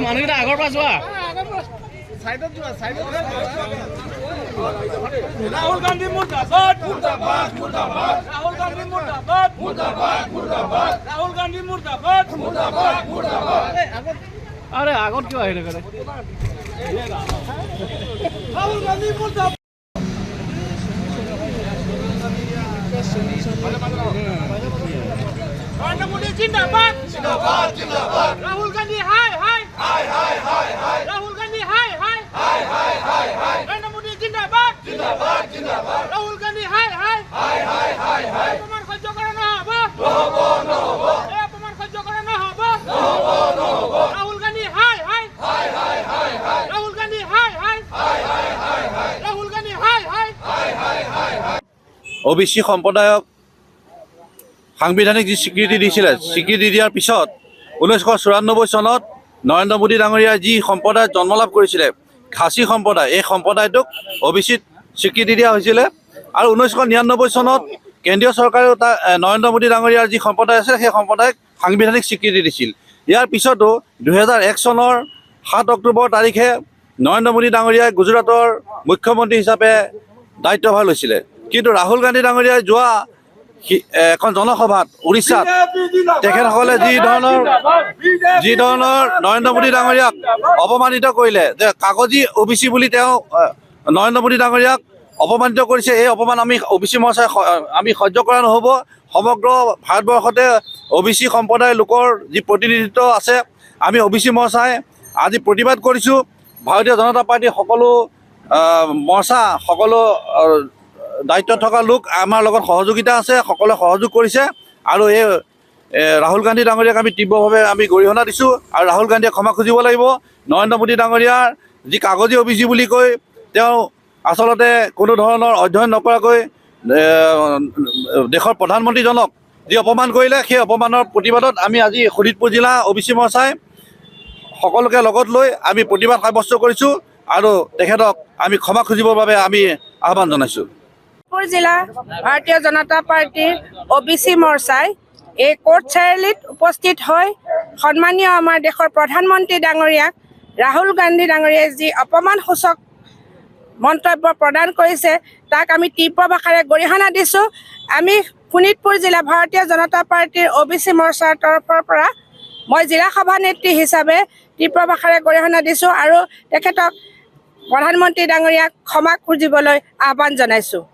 মানুহকেইটা আগৰ পৰা যোৱা রাহুল গান্ধী মুর্দাবাদ মুর্দাবাদ মুর্দাবাদ রাহুল গান্ধী মুর্দাবাদ মুর্দাবাদ মুর্দাবাদ রাহুল গান্ধী মুর্দাবাদ মুর্দাবাদ মুর্দাবাদ আরে আগত কিয় আহি থাকে রাহুল গান্ধী মুর্দাবাদ নরেন্দ্র মোদী জিন্দাবাদ জিন্দাবাদ জিন্দাবাদ রাহুল গান্ধী হাই হাই হাই হাই হাই হাই রাহুল গান্ধী হাই হাই হাই হাই হাই হাই নরেন্দ্র মোদী জিন্দাবাদ জিন্দাবাদ জিন্দাবাদ রাহুল গান্ধী হাই হাই হাই হাই হাই হাই অপমান সহ্য কৰা নহব নহব নহব এই অপমান সহ্য কৰা নহব নহব নহব রাহুল গান্ধী হাই হাই হাই হাই হাই হাই রাহুল গান্ধী হাই হাই হাই হাই হাই হাই রাহুল গান্ধী হাই হাই হাই হাই হাই হাই ওবিসি সম্প্ৰদায়ক সাংবিধানিক যি স্বীকৃতি দিছিলে স্বীকৃতি দিয়াৰ পিছত 1994 চনত নৰেন্দ্ৰ মোদী ডাঙৰীয়াই যি সম্প্ৰদায়ত জন্ম লাভ কৰিছিলে খাচী সম্প্ৰদায় এই সম্প্ৰদায়টোক ওবিচিত স্বীকৃতি দিয়া হৈছিলে আৰু 1999 চনত কেন্দ্ৰীয় চৰকাৰেও নৰেন্দ্ৰ মোদী ডাঙৰীয়াৰ যি সম্প্ৰদায় আছে সেই সম্প্ৰদায়ক সাংবিধানিক স্বীকৃতি দিছিল ইয়াৰ পিছতো 2001 চনৰ 7 অক্টোবৰ তাৰিখে নৰেন্দ্ৰ মোদী ডাঙৰীয়াই গুজৰাটৰ মুখ্যমন্ত্ৰী হিচাপে দায়িত্বভাৰ লৈছিলে কিন্তু ৰাহুল গান্ধী ডাঙৰীয়াই যোৱা এখন জনসভাত উৰিষ্যাত তেখেতসকলে যি ধৰণৰ নৰেন্দ্ৰ মোদী ডাঙৰীয়াক অপমানিত কৰিলে যে কাগজী ওবিচি বুলি তেওঁ নৰেন্দ্ৰ মোদী ডাঙৰীয়াক অপমানিত কৰিছে এই অপমান আমি ওবিচি মৰ্চাই আমি সহ্য কৰা নহ'ব সমগ্ৰ ভাৰতবৰ্ষতে ওবিচি সম্প্ৰদায়ৰ লোকৰ যি প্ৰতিনিধিত্ব আছে আমি ওবিচি মৰ্চাই আজি প্ৰতিবাদ কৰিছোঁ ভাৰতীয় জনতা পাৰ্টীৰ সকলো মৰ্চা সকলো দায়িত্বত থকা লোক আমাৰ লগত সহযোগিতা আছে সকলোৱে সহযোগ কৰিছে আৰু এই ৰাহুল গান্ধী ডাঙৰীয়াক আমি তীব্ৰভাৱে আমি গৰিহণা দিছোঁ আৰু ৰাহুল গান্ধীয়ে ক্ষমা খুজিব লাগিব নৰেন্দ্ৰ মোদী ডাঙৰীয়াৰ যি কাগজী ওবিচি বুলি কৈ তেওঁ আচলতে কোনো ধৰণৰ অধ্যয়ন নকৰাকৈ দেশৰ প্ৰধানমন্ত্ৰীজনক যি অপমান কৰিলে সেই অপমানৰ প্ৰতিবাদত আমি আজি শোণিতপুৰ জিলা ওবিচি মৰ্চাই সকলোকে লগত লৈ আমি প্ৰতিবাদ সাব্যস্ত কৰিছোঁ আৰু তেখেতক আমি ক্ষমা খুজিবৰ বাবে আমি আহ্বান জনাইছোঁ জিলা ভাৰতীয় জনতা পাৰ্টিৰ ওবিচি মৰ্চাই এই কোৰ্ট চাৰিআলিত উপস্থিত হৈ সন্মানীয় আমাৰ দেশৰ প্ৰধানমন্ত্ৰী ডাঙৰীয়াক ৰাহুল গান্ধী ডাঙৰীয়াই যি অপমানসূচক মন্তব্য প্ৰদান কৰিছে তাক আমি তীব্ৰ ভাষাৰে গৰিহণা দিছোঁ আমি শোণিতপুৰ জিলা ভাৰতীয় জনতা পাৰ্টিৰ ওবিচি মৰ্চাৰ তৰফৰ পৰা মই জিলা সভানেত্ৰী হিচাপে তীব্ৰ ভাষাৰে গৰিহণা দিছোঁ আৰু তেখেতক প্ৰধানমন্ত্ৰী ডাঙৰীয়াক ক্ষমা খুজিবলৈ আহ্বান জনাইছোঁ